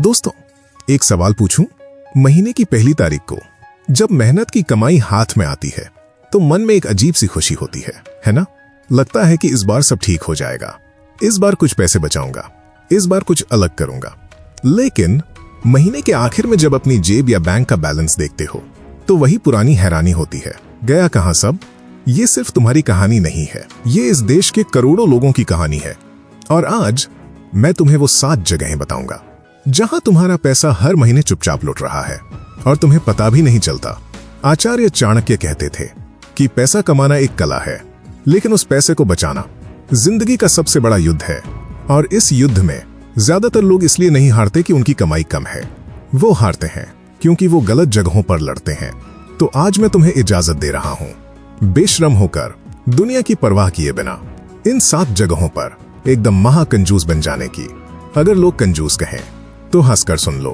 दोस्तों, एक सवाल पूछूं? महीने की पहली तारीख को जब मेहनत की कमाई हाथ में आती है तो मन में एक अजीब सी खुशी होती है ना? लगता है कि इस बार सब ठीक हो जाएगा, इस बार कुछ पैसे बचाऊंगा, इस बार कुछ अलग करूंगा। लेकिन महीने के आखिर में जब अपनी जेब या बैंक का बैलेंस देखते हो तो वही पुरानी हैरानी होती है। गया कहां सब? ये सिर्फ तुम्हारी कहानी नहीं है, ये इस देश के करोड़ों लोगों की कहानी है। और आज मैं तुम्हें वो 7 जगहें बताऊंगा जहां तुम्हारा पैसा हर महीने चुपचाप लुट रहा है और तुम्हें पता भी नहीं चलता। आचार्य चाणक्य कहते थे कि पैसा कमाना एक कला है, लेकिन उस पैसे को बचाना जिंदगी का सबसे बड़ा युद्ध है। और इस युद्ध में ज्यादातर लोग इसलिए नहीं हारते कि उनकी कमाई कम है, वो हारते हैं क्योंकि वो गलत जगहों पर लड़ते हैं। तो आज मैं तुम्हें इजाजत दे रहा हूं, बेशरम होकर, दुनिया की परवाह किए बिना, इन 7 जगहों पर एकदम महाकंजूस बन जाने की। अगर लोग कंजूस कहें तो हंसकर सुन लो,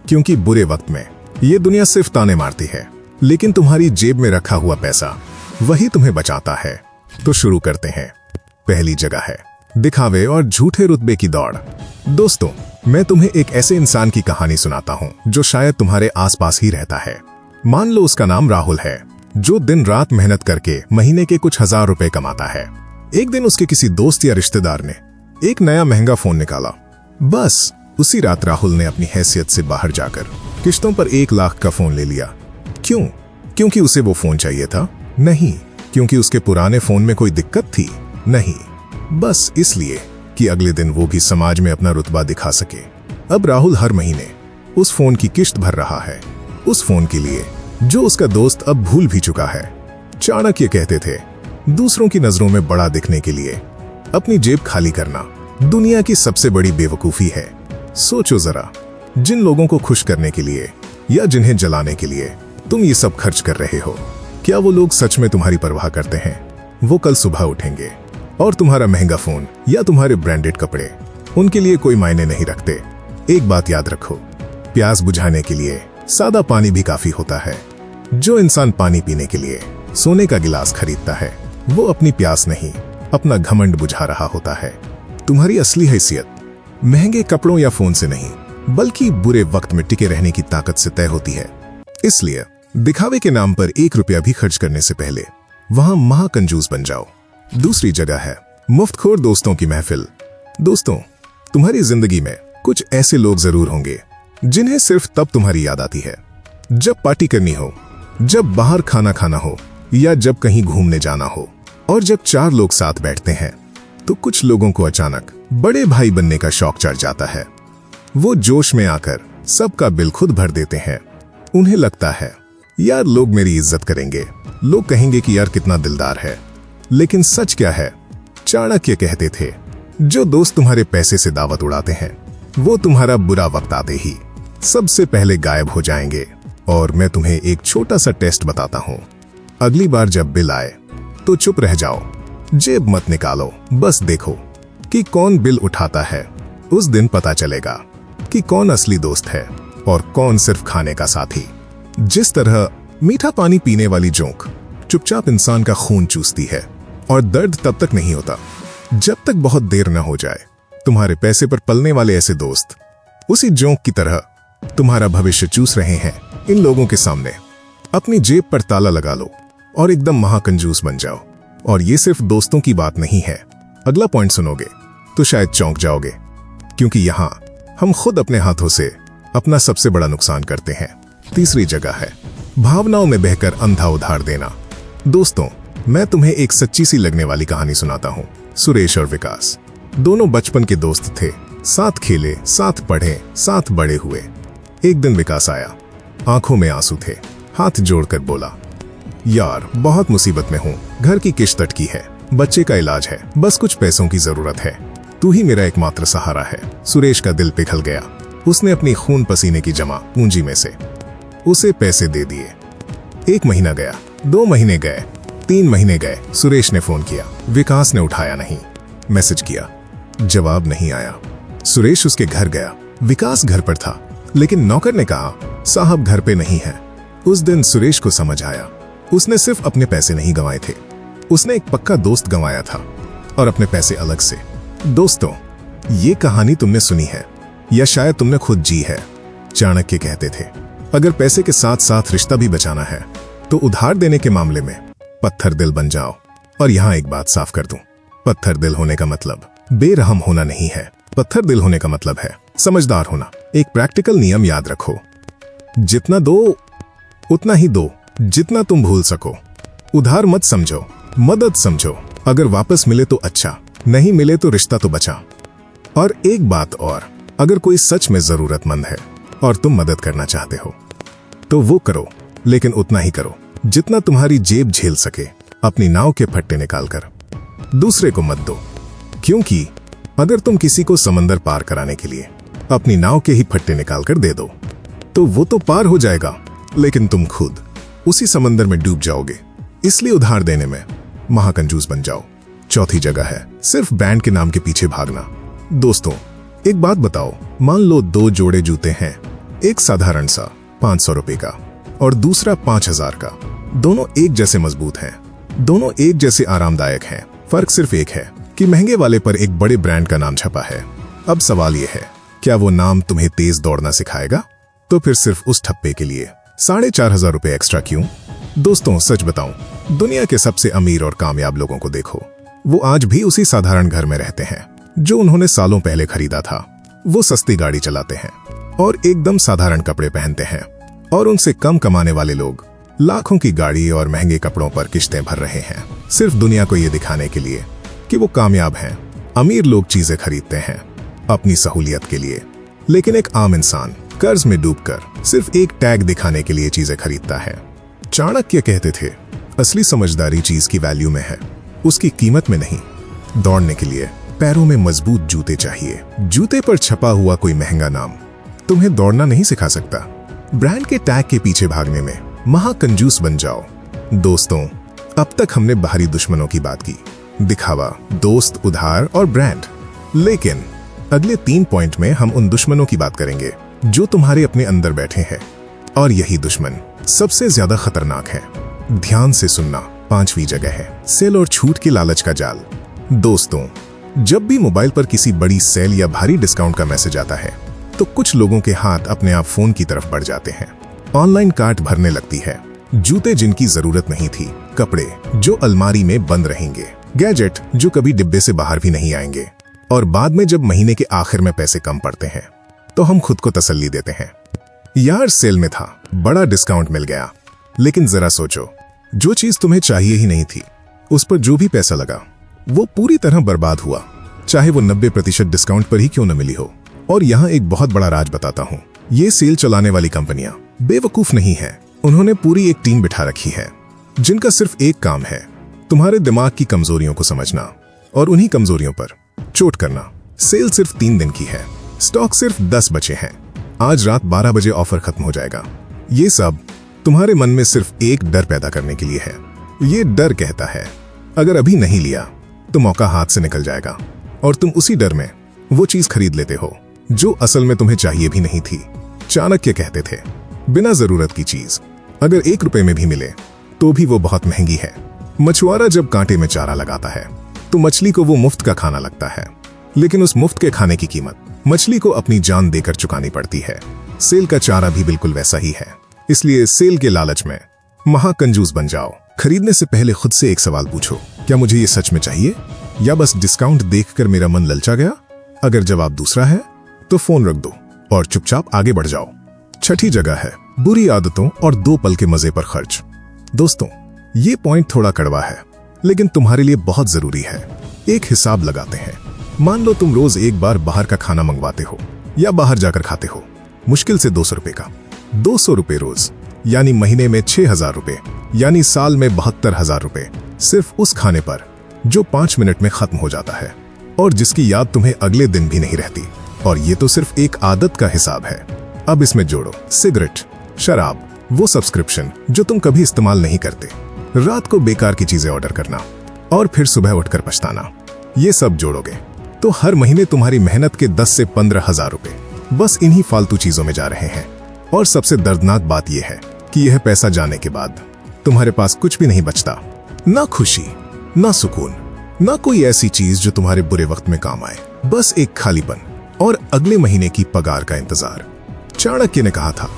क्योंकि बुरे वक्त में ये दुनिया सिर्फ ताने मारती है, लेकिन तुम्हारी जेब में रखा हुआ पैसा वही तुम्हें बचाता है। तो शुरू करते हैं। पहली जगह है दिखावे और झूठे रुतबे की दौड़। दोस्तों, मैं तुम्हें एक ऐसे इंसान की कहानी सुनाता हूं जो शायद तुम्हारे आसपास ही रहता है। मान लो उसका नाम राहुल है, जो दिन रात मेहनत करके महीने के कुछ हजार रुपए कमाता है। एक दिन उसके किसी दोस्त या रिश्तेदार ने एक नया महंगा फोन निकाला। बस उसी रात राहुल ने अपनी हैसियत से बाहर जाकर किश्तों पर 1 लाख का फोन ले लिया। क्यों? क्योंकि उसे वो फोन चाहिए था? नहीं। क्योंकि उसके पुराने फोन में कोई दिक्कत थी? नहीं। बस इसलिए कि अगले दिन वो भी समाज में अपना रुतबा दिखा सके। अब राहुल हर महीने उस फोन की किश्त भर रहा है, उस फोन के लिए जो उसका दोस्त अब भूल भी चुका है। चाणक्य कहते थे, दूसरों की नजरों में बड़ा दिखने के लिए अपनी जेब खाली करना दुनिया की सबसे बड़ी बेवकूफी है। सोचो जरा, जिन लोगों को खुश करने के लिए या जिन्हें जलाने के लिए तुम ये सब खर्च कर रहे हो, क्या वो लोग सच में तुम्हारी परवाह करते हैं? वो कल सुबह उठेंगे और तुम्हारा महंगा फोन या तुम्हारे ब्रांडेड कपड़े उनके लिए कोई मायने नहीं रखते। एक बात याद रखो, प्यास बुझाने के लिए सादा पानी भी काफी होता है। जो इंसान पानी पीने के लिए सोने का गिलास खरीदता है, वो अपनी प्यास नहीं, अपना घमंड बुझा रहा होता है। तुम्हारी असली हैसियत महंगे कपड़ों या फोन से नहीं, बल्कि बुरे वक्त में टिके रहने की ताकत से तय होती है। इसलिए दिखावे के नाम पर 1 रुपया भी खर्च करने से पहले वहां महाकंजूस बन जाओ। दूसरी जगह है मुफ्तखोर दोस्तों की महफिल। दोस्तों, तुम्हारी जिंदगी में कुछ ऐसे लोग जरूर होंगे जिन्हें सिर्फ तब तुम्हारी याद आती है जब पार्टी करनी हो, जब बाहर खाना खाना हो या जब कहीं घूमने जाना हो। और जब 4 लोग साथ बैठते हैं तो कुछ लोगों को अचानक बड़े भाई बनने का शौक चढ़ जाता है। वो जोश में आकर सबका बिल खुद भर देते हैं। उन्हें लगता है, यार लोग मेरी इज्जत करेंगे, लोग कहेंगे कि यार कितना दिलदार है। लेकिन सच क्या है? चाणक्य कहते थे, जो दोस्त तुम्हारे पैसे से दावत उड़ाते हैं वो तुम्हारा बुरा वक्त आते ही सबसे पहले गायब हो जाएंगे। और मैं तुम्हें एक छोटा सा टेस्ट बताता हूं। अगली बार जब बिल आए तो चुप रह जाओ, जेब मत निकालो, बस देखो कि कौन बिल उठाता है। उस दिन पता चलेगा कि कौन असली दोस्त है और कौन सिर्फ खाने का साथी। जिस तरह मीठा पानी पीने वाली जोंक चुपचाप इंसान का खून चूसती है और दर्द तब तक नहीं होता जब तक बहुत देर न हो जाए। तुम्हारे पैसे पर पलने वाले ऐसे दोस्त उसी जोंक की तरह तुम्हारा भविष्य चूस रहे हैं। इन लोगों के सामने अपनी जेब पर ताला लगा लो और एकदम महाकंजूस बन जाओ। और ये सिर्फ दोस्तों की बात नहीं है। अगला पॉइंट सुनोगे तो शायद चौंक जाओगे, क्योंकि यहां हम खुद अपने हाथों से अपना सबसे बड़ा नुकसान करते हैं। तीसरी जगह है भावनाओं में बहकर अंधा उधार देना। दोस्तों, मैं तुम्हें एक सच्ची सी लगने वाली कहानी सुनाता हूं। सुरेश और विकास दोनों बचपन के दोस्त थे, साथ खेले, साथ पढ़े, साथ बड़े हुए। एक दिन विकास आया, आंखों में आंसू थे, हाथ जोड़कर बोला, यार बहुत मुसीबत में हूं, घर की किश्त अटकी है, बच्चे का इलाज है, बस कुछ पैसों की जरूरत है, तू ही मेरा एकमात्र सहारा है। सुरेश का दिल पिघल गया। उसने अपनी खून पसीने की जमा पूंजी में से उसे पैसे दे दिए। 1 महीना गया, 2 महीने गए, 3 महीने गए। सुरेश ने फोन किया, विकास ने उठाया नहीं। मैसेज किया, जवाब नहीं आया। सुरेश उसके घर गया। विकास घर पर था, लेकिन नौकर ने कहा, साहब घर पे नहीं है। उस दिन सुरेश को समझ आया, उसने सिर्फ अपने पैसे नहीं गंवाए थे, उसने एक पक्का दोस्त गंवाया था, और अपने पैसे अलग से। दोस्तों, ये कहानी तुमने सुनी है, या शायद तुमने खुद जी है। चाणक्य कहते थे, अगर पैसे के साथ साथ रिश्ता भी बचाना है तो उधार देने के मामले में पत्थर दिल बन जाओ। और यहां एक बात साफ कर दूं, पत्थर दिल होने का मतलब बेरहम होना नहीं है। पत्थर दिल होने का मतलब है समझदार होना। एक प्रैक्टिकल नियम याद रखो, जितना दो उतना ही दो जितना तुम भूल सको। उधार मत समझो, मदद समझो। अगर वापस मिले तो अच्छा, नहीं मिले तो रिश्ता तो बचा। और एक बात और, अगर कोई सच में जरूरतमंद है और तुम मदद करना चाहते हो तो वो करो, लेकिन उतना ही करो जितना तुम्हारी जेब झेल सके। अपनी नाव के फट्टे निकालकर दूसरे को मत दो, क्योंकि अगर तुम किसी को समंदर पार कराने के लिए अपनी नाव के ही फट्टे निकालकर दे दो तो वो तो पार हो जाएगा, लेकिन तुम खुद उसी समंदर में डूब जाओगे। इसलिए उधार देने में महाकंजूस बन जाओ। चौथी जगह है सिर्फ ब्रांड के नाम के पीछे भागना। दोस्तों, एक बात बताओ, मान लो 2 जोड़े जूते हैं, एक साधारण सा 500 रुपए का और दूसरा 5000 का। दोनों एक जैसे मजबूत हैं, दोनों एक जैसे आरामदायक हैं। फर्क सिर्फ एक है कि महंगे वाले पर एक बड़े ब्रांड का नाम छपा है। अब सवाल यह है, क्या वो नाम तुम्हें तेज दौड़ना सिखाएगा? तो फिर सिर्फ उस ठप्पे के लिए 4500 रुपए एक्स्ट्रा क्यों? दोस्तों, सच बताऊं, दुनिया के सबसे अमीर और कामयाब लोगों को देखो, वो आज भी उसी साधारण घर में रहते हैं जो उन्होंने सालों पहले खरीदा था। वो सस्ती गाड़ी चलाते हैं और एकदम साधारण कपड़े पहनते हैं, और उनसे कम कमाने वाले लोग लाखों की गाड़ी और महंगे कपड़ों पर किश्तें भर रहे हैं, सिर्फ दुनिया को ये दिखाने के लिए कि वो कामयाब हैं। अमीर लोग चीजें खरीदते हैं अपनी सहूलियत के लिए, लेकिन एक आम इंसान कर्ज में डूबकर सिर्फ एक टैग दिखाने के लिए चीजें खरीदता है। चाणक्य कहते थे, असली समझदारी चीज की वैल्यू में है, उसकी कीमत में नहीं। दौड़ने के लिए पैरों में मजबूत जूते चाहिए। जूते पर छपा हुआ कोई महंगा नाम तुम्हें दौड़ना नहीं सिखा सकता। ब्रांड के टैग के पीछे भागने में महाकंजूस बन जाओ। दोस्तों, अब तक हमने बाहरी दुश्मनों की बात की, दिखावा, दोस्त, उधार और ब्रांड। लेकिन अगले 3 पॉइंट में हम उन दुश्मनों की बात करेंगे जो तुम्हारे अपने अंदर बैठे हैं, और यही दुश्मन सबसे ज्यादा खतरनाक है। ध्यान से सुनना। 5वीं जगह है सेल और छूट के लालच का जाल। दोस्तों, जब भी मोबाइल पर किसी बड़ी सेल या भारी डिस्काउंट का मैसेज आता है तो कुछ लोगों के हाथ अपने आप फोन की तरफ बढ़ जाते हैं। ऑनलाइन कार्ट भरने लगती है, जूते जिनकी जरूरत नहीं थी, कपड़े जो अलमारी में बंद रहेंगे, गैजेट जो कभी डिब्बे से बाहर भी नहीं आएंगे। और बाद में जब महीने के आखिर में पैसे कम पड़ते हैं तो हम खुद को तसल्ली देते हैं, यार सेल में था, बड़ा डिस्काउंट मिल गया। लेकिन जरा सोचो, जो चीज तुम्हें चाहिए ही नहीं थी, उस पर जो भी पैसा लगा वो पूरी तरह बर्बाद हुआ, चाहे वो 90% डिस्काउंट पर ही क्यों न मिली हो। और यहाँ एक बहुत बड़ा राज बताता हूँ, ये सेल चलाने वाली कंपनियां बेवकूफ नहीं है। उन्होंने पूरी एक टीम बिठा रखी है जिनका सिर्फ एक काम है, तुम्हारे दिमाग की कमजोरियों को समझना और उन्हीं कमजोरियों पर चोट करना। सेल सिर्फ 3 दिन की है, स्टॉक सिर्फ 10 बचे हैं, आज रात 12 बजे ऑफर खत्म हो जाएगा। ये सब तुम्हारे मन में सिर्फ एक डर पैदा करने के लिए है। ये डर कहता है, अगर अभी नहीं लिया तो मौका हाथ से निकल जाएगा, और तुम उसी डर में वो चीज खरीद लेते हो जो असल में तुम्हें चाहिए भी नहीं थी। चाणक्य कहते थे, बिना जरूरत की चीज अगर 1 रुपए में भी मिले तो भी वो बहुत महंगी है। मछुआरा जब कांटे में चारा लगाता है तो मछली को वो मुफ्त का खाना लगता है, लेकिन उस मुफ्त के खाने की कीमत मछली को अपनी जान देकर चुकानी पड़ती है। सेल का चारा भी बिल्कुल वैसा ही है। इसलिए सेल के लालच में महाकंजूस बन जाओ। खरीदने से पहले खुद से एक सवाल पूछो, क्या मुझे ये सच में चाहिए या बस डिस्काउंट देखकर मेरा मन ललचा गया? अगर जवाब दूसरा है तो फोन रख दो और चुपचाप आगे बढ़ जाओ। 6ठी जगह है बुरी आदतों और 2 पल के मजे पर खर्च। दोस्तों, ये पॉइंट थोड़ा कड़वा है, लेकिन तुम्हारे लिए बहुत जरूरी है। एक हिसाब लगाते हैं। मान लो तुम रोज एक बार बाहर का खाना मंगवाते हो या बाहर जाकर खाते हो, मुश्किल से 200 रुपए का। 200 रुपए रोज, यानी महीने में 6000 रुपए, यानी साल में 72,000 रुपए, सिर्फ उस खाने पर जो 5 मिनट में खत्म हो जाता है और जिसकी याद तुम्हें अगले दिन भी नहीं रहती। और ये तो सिर्फ एक आदत का हिसाब है। अब इसमें जोड़ो सिगरेट, शराब, वो सब्सक्रिप्शन जो तुम कभी इस्तेमाल नहीं करते, रात को बेकार की चीजें ऑर्डर करना और फिर सुबह उठकर पछताना। ये सब जोड़ोगे तो हर महीने तुम्हारी मेहनत के 10 से 15,000 रुपए बस इन्हीं फालतू चीजों में जा रहे हैं। और सबसे दर्दनाक बात यह है कि यह पैसा जाने के बाद तुम्हारे पास कुछ भी नहीं बचता, ना खुशी, ना सुकून, ना कोई ऐसी चीज जो तुम्हारे बुरे वक्त में काम आए। बस एक खालीपन, और अगले महीने की पगार का इंतजार। चाणक्य ने कहा था,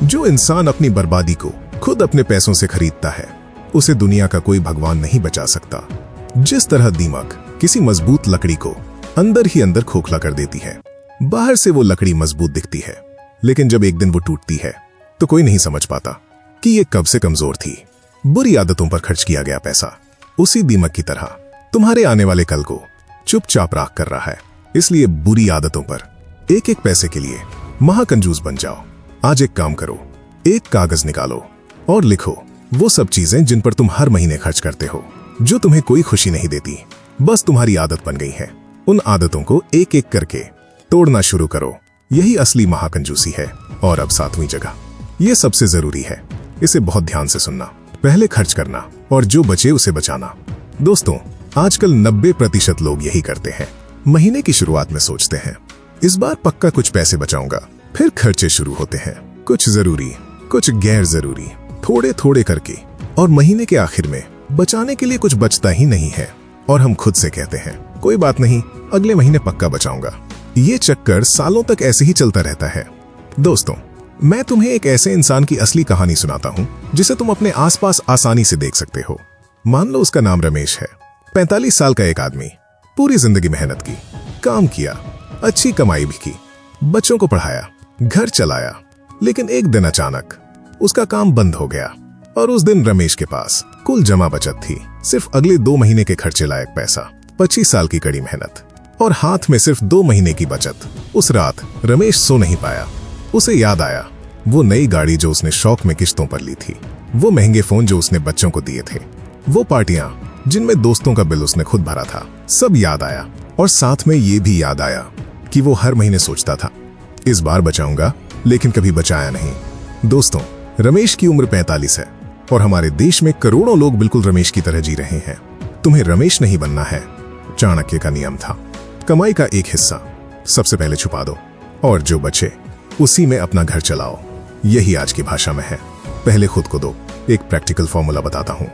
जो इंसान अपनी बर्बादी को खुद अपने पैसों से खरीदता है, उसे दुनिया का कोई भगवान नहीं बचा सकता। जिस तरह दीमक किसी मजबूत लकड़ी को अंदर ही अंदर खोखला कर देती है, बाहर से वो लकड़ी मजबूत दिखती है, लेकिन जब एक दिन वो टूटती है तो कोई नहीं समझ पाता कि ये कब से कमजोर थी। बुरी आदतों पर खर्च किया गया पैसा उसी दीमक की तरह तुम्हारे आने वाले कल को चुपचाप राख कर रहा है। इसलिए बुरी आदतों पर एक एक पैसे के लिए महाकंजूस बन जाओ। आज एक काम करो, एक कागज निकालो और लिखो वो सब चीजें जिन पर तुम हर महीने खर्च करते हो, जो तुम्हें कोई खुशी नहीं देती, बस तुम्हारी आदत बन गई है। उन आदतों को एक एक करके तोड़ना शुरू करो। यही असली महाकंजूसी है। और अब 7वीं जगह, ये सबसे जरूरी है, इसे बहुत ध्यान से सुनना। पहले खर्च करना और जो बचे उसे बचाना। दोस्तों, आजकल 90% लोग यही करते हैं। महीने की शुरुआत में सोचते हैं, इस बार पक्का कुछ पैसे बचाऊंगा, फिर खर्चे शुरू होते हैं, कुछ जरूरी, कुछ गैर जरूरी, थोड़े थोड़े करके, और महीने के आखिर में बचाने के लिए कुछ बचता ही नहीं है। और हम खुद से कहते हैं, कोई बात नहीं, अगले महीने पक्का बचाऊंगा। ये चक्कर सालों तक ऐसे ही चलता रहता है। दोस्तों, मैं तुम्हें एक ऐसे इंसान की असली कहानी सुनाता हूं जिसे तुम अपने आसपास आसानी से देख सकते हो। मान लो उसका नाम रमेश है। 45 साल का एक आदमी, पूरी जिंदगी मेहनत की, काम किया, अच्छी कमाई भी की, बच्चों को पढ़ाया, घर चलाया, लेकिन एक दिन अचानक उसका काम बंद हो गया। और उस दिन रमेश के पास कुल जमा बचत थी सिर्फ अगले 2 महीने के खर्चे लायक पैसा। 25 साल की कड़ी मेहनत और हाथ में सिर्फ 2 महीने की बचत। उस रात रमेश सो नहीं पाया। उसे याद आया वो नई गाड़ी जो उसने शौक में किश्तों पर ली थी, वो महंगे फोन जो उसने बच्चों को दिए थे, वो पार्टियां जिनमें दोस्तों का बिल उसने खुद भरा था। सब याद आया। और साथ में ये भी याद आया कि वो हर महीने सोचता था, इस बार बचाऊंगा, लेकिन कभी बचाया नहीं। दोस्तों, रमेश की उम्र 45 है और हमारे देश में करोड़ों लोग बिल्कुल रमेश की तरह जी रहे हैं। तुम्हें रमेश नहीं बनना है। चाणक्य का नियम था, कमाई का एक हिस्सा सबसे पहले छुपा दो और जो बचे उसी में अपना घर चलाओ। यही आज की भाषा में है, पहले खुद को दो। एक प्रैक्टिकल फॉर्मूला बताता हूं,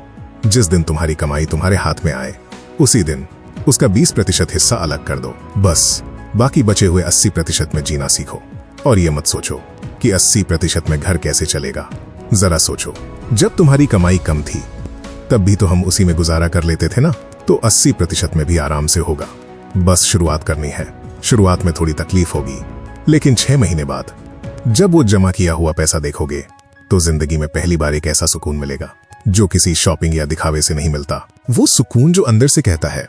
जिस दिन तुम्हारी कमाई तुम्हारे हाथ में आए, उसी दिन उसका 20% हिस्सा अलग कर दो। बस बाकी बचे हुए 80% में जीना सीखो। और ये मत सोचो कि 80% में घर कैसे चलेगा। जरा सोचो, जब तुम्हारी कमाई कम थी तब भी तो हम उसी में गुजारा कर लेते थे ना, तो 80% में भी आराम से होगा। बस शुरुआत करनी है। शुरुआत में थोड़ी तकलीफ होगी, लेकिन 6 महीने बाद जब वो जमा किया हुआ पैसा देखोगे तो जिंदगी में पहली बार एक ऐसा सुकून मिलेगा जो किसी शॉपिंग या दिखावे से नहीं मिलता। वो सुकून जो अंदर से कहता है,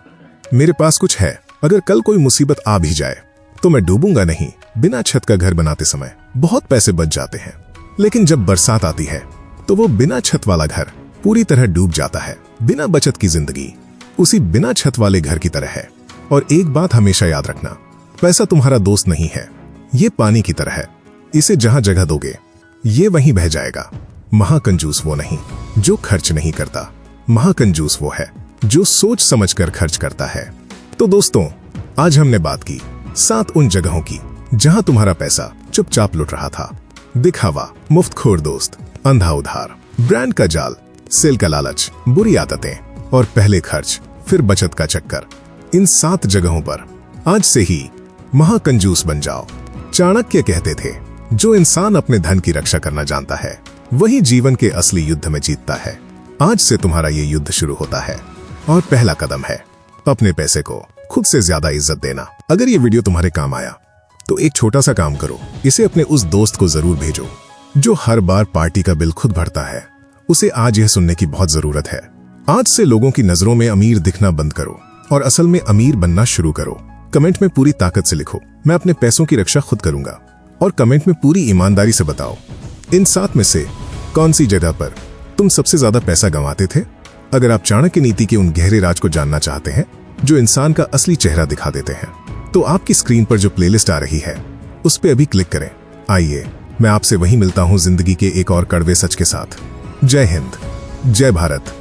मेरे पास कुछ है, अगर कल कोई मुसीबत आ भी जाए तो मैं डूबूंगा नहीं। बिना छत का घर बनाते समय बहुत पैसे बच जाते हैं, लेकिन जब बरसात आती है तो वो बिना छत वाला घर पूरी तरह डूब जाता है। बिना बचत की जिंदगी उसी बिना छत वाले घर की तरह है। और एक बात हमेशा याद रखना, पैसा तुम्हारा दोस्त नहीं है, ये पानी की तरह है। इसे जहां जगह दोगे ये वहीं बह जाएगा। महाकंजूस वो नहीं जो खर्च नहीं करता, महाकंजूस वो है जो सोच समझकर खर्च करता है। तो दोस्तों, आज हमने बात की 7 उन जगहों की जहां तुम्हारा पैसा चुपचाप लुट रहा था। दिखावा, मुफ्तखोर दोस्त, अंधा उधार, ब्रांड का जाल, सेल का लालच, बुरी आदतें और पहले खर्च फिर बचत का चक्कर। इन 7 जगहों पर आज से ही महाकंजूस बन जाओ। चाणक्य कहते थे, जो इंसान अपने धन की रक्षा करना जानता है वही जीवन के असली युद्ध में जीतता है। आज से तुम्हारा ये युद्ध शुरू होता है और पहला कदम है अपने पैसे को खुद से ज्यादा इज्जत देना। अगर ये वीडियो तुम्हारे काम आया तो एक छोटा सा काम करो, इसे अपने उस दोस्त को जरूर भेजो जो हर बार पार्टी का बिल खुद भरता है। उसे आज यह सुनने की बहुत जरूरत है। आज से लोगों की नजरों में अमीर दिखना बंद करो और असल में अमीर बनना शुरू करो। कमेंट में पूरी ताकत से लिखो, मैं अपने पैसों की रक्षा खुद करूंगा। और कमेंट में पूरी ईमानदारी से बताओ, इन 7 में से कौन सी जगह पर तुम सबसे ज्यादा पैसा गंवाते थे। अगर आप चाणक्य नीति के उन गहरे राज को जानना चाहते हैं जो इंसान का असली चेहरा दिखा देते हैं, तो आपकी स्क्रीन पर जो प्लेलिस्ट आ रही है उस पर अभी क्लिक करें। आइए, मैं आपसे वहीं मिलता हूं जिंदगी के एक और कड़वे सच के साथ। जय हिंद, जय भारत।